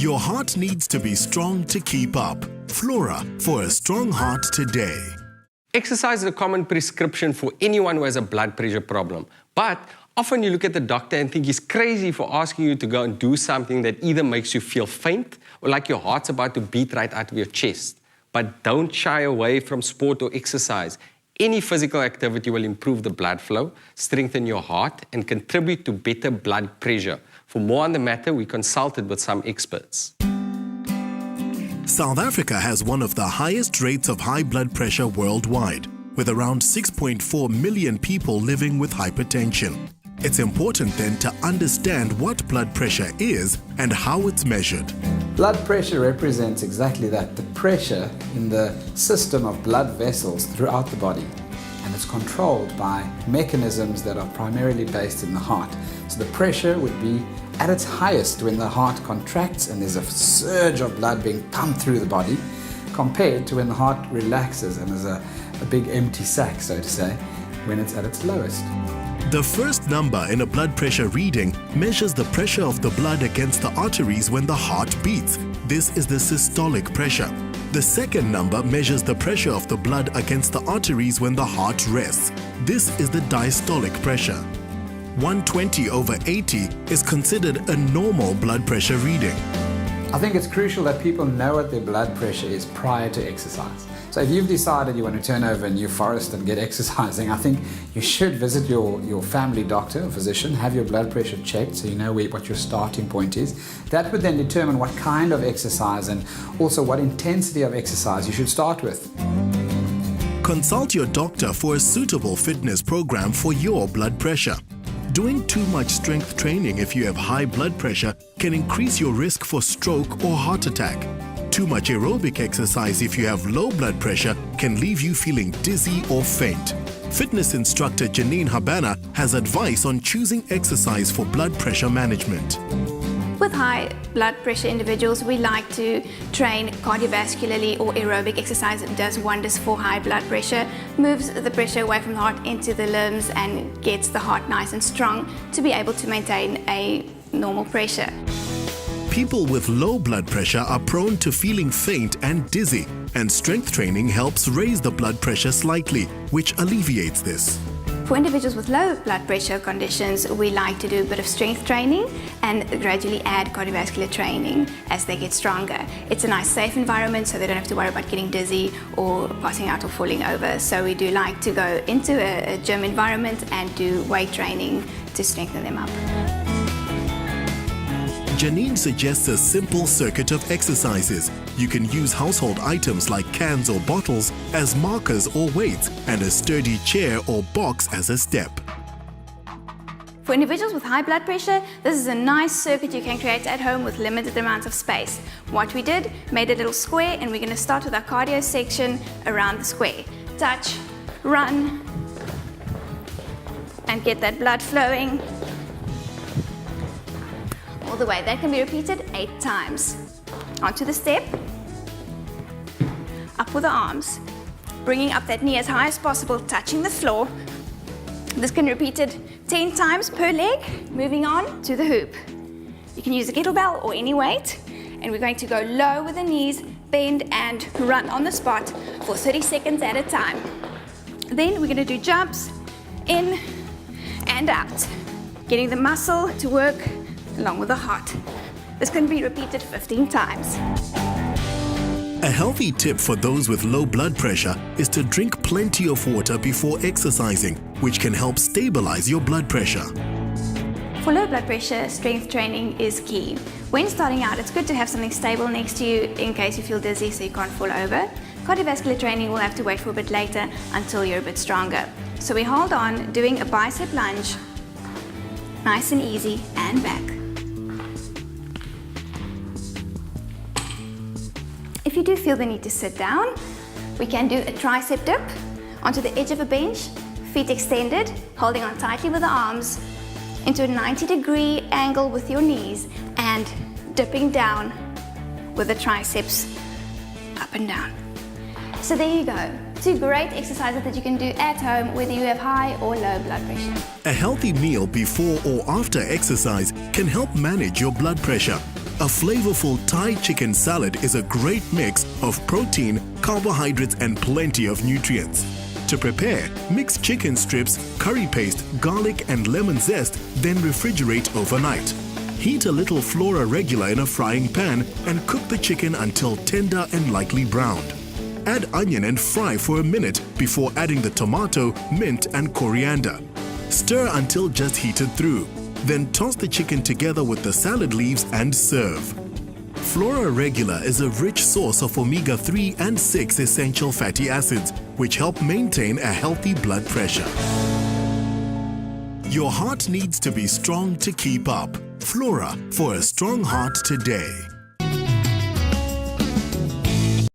Your heart needs to be strong to keep up. Flora for a strong heart today. Exercise is a common prescription for anyone who has a blood pressure problem. But often you look at the doctor and think he's crazy for asking you to go and do something that either makes you feel faint or like your heart's about to beat right out of your chest. But don't shy away from sport or exercise. Any physical activity will improve the blood flow, strengthen your heart, and contribute to better blood pressure. For more on the matter, we consulted with some experts. South Africa has one of the highest rates of high blood pressure worldwide, with around 6.4 million people living with hypertension. It's important then to understand what blood pressure is and how it's measured. Blood pressure represents exactly that, the pressure in the system of blood vessels throughout the body. And it's controlled by mechanisms that are primarily based in the heart. So the pressure would be at its highest when the heart contracts and there's a surge of blood being pumped through the body, compared to when the heart relaxes and there's a big empty sac, so to say, when it's at its lowest. The first number in a blood pressure reading measures the pressure of the blood against the arteries when the heart beats. This is the systolic pressure. The second number measures the pressure of the blood against the arteries when the heart rests. This is the diastolic pressure. 120/80 is considered a normal blood pressure reading. I think it's crucial that people know what their blood pressure is prior to exercise. So if you've decided you want to turn over a new forest and get exercising, I think you should visit your family doctor or physician, have your blood pressure checked so you know what your starting point is. That would then determine what kind of exercise and also what intensity of exercise you should start with. Consult your doctor for a suitable fitness program for your blood pressure. Doing too much strength training if you have high blood pressure can increase your risk for stroke or heart attack. Too much aerobic exercise if you have low blood pressure can leave you feeling dizzy or faint. Fitness instructor Janine Habana has advice on choosing exercise for blood pressure management. With high blood pressure individuals, we like to train cardiovascularly or aerobic exercise. It does wonders for high blood pressure, moves the pressure away from the heart into the limbs and gets the heart nice and strong to be able to maintain a normal pressure. People with low blood pressure are prone to feeling faint and dizzy, and strength training helps raise the blood pressure slightly, which alleviates this. For individuals with low blood pressure conditions, we like to do a bit of strength training and gradually add cardiovascular training as they get stronger. It's a nice safe environment so they don't have to worry about getting dizzy or passing out or falling over. So we do like to go into a gym environment and do weight training to strengthen them up. Janine suggests a simple circuit of exercises. You can use household items like cans or bottles as markers or weights, and a sturdy chair or box as a step. For individuals with high blood pressure, this is a nice circuit you can create at home with limited amounts of space. What we did, made a little square, and we're going to start with our cardio section around the square. Touch, run, and get that blood flowing all the way. That can be repeated 8 times. Onto the step, up with the arms, bringing up that knee as high as possible, touching the floor. This can be repeated 10 times per leg. Moving on to the hoop. You can use a kettlebell or any weight, and we're going to go low with the knees, bend and run on the spot for 30 seconds at a time. Then we're going to do jumps in and out, getting the muscle to work along with the heart. This can be repeated 15 times. A healthy tip for those with low blood pressure is to drink plenty of water before exercising, which can help stabilize your blood pressure. For low blood pressure, strength training is key. When starting out, it's good to have something stable next to you in case you feel dizzy so you can't fall over. Cardiovascular training will have to wait for a bit later until you're a bit stronger. So we hold on doing a bicep lunge, nice and easy, and back. If you do feel the need to sit down, we can do a tricep dip onto the edge of a bench, feet extended, holding on tightly with the arms, into a 90-degree angle with your knees, and dipping down with the triceps up and down. So there you go. 2 great exercises that you can do at home whether you have high or low blood pressure. A healthy meal before or after exercise can help manage your blood pressure. A flavorful Thai chicken salad is a great mix of protein, carbohydrates, and plenty of nutrients. To prepare, mix chicken strips, curry paste, garlic, and lemon zest, then refrigerate overnight. Heat a little Flora Regular in a frying pan and cook the chicken until tender and lightly browned. Add onion and fry for a minute before adding the tomato, mint, and coriander. Stir until just heated through. Then toss the chicken together with the salad leaves and serve. Flora Regular is a rich source of omega-3 and 6 essential fatty acids, which help maintain a healthy blood pressure. Your heart needs to be strong to keep up. Flora, for a strong heart today.